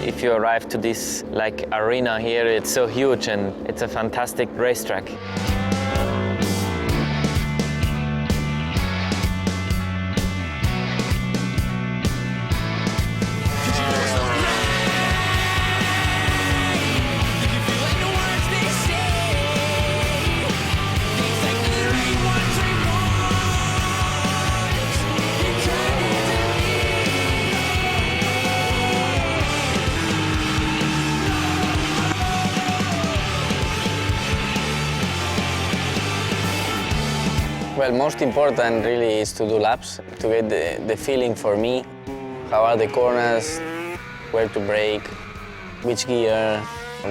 if you arrive to this like arena here, it's so huge and it's a fantastic racetrack. Well, most important really is to do laps, to get the feeling for me. How are the corners, where to brake, which gear,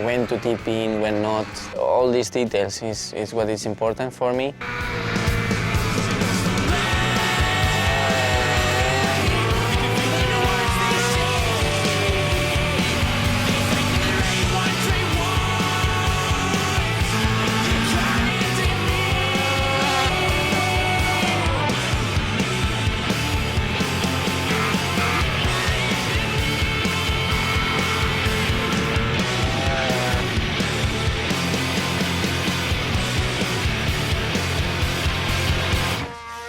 when to tip in, when not. All these details is what is important for me.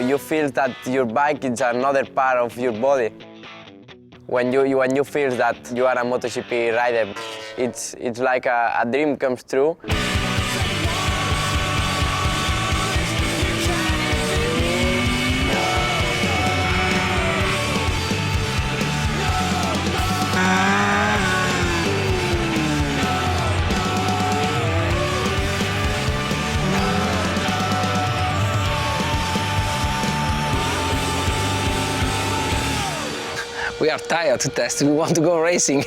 You feel that your bike is another part of your body. When you feel that you are a MotoGP rider, it's like a dream comes true. We are tired to test, we want to go racing.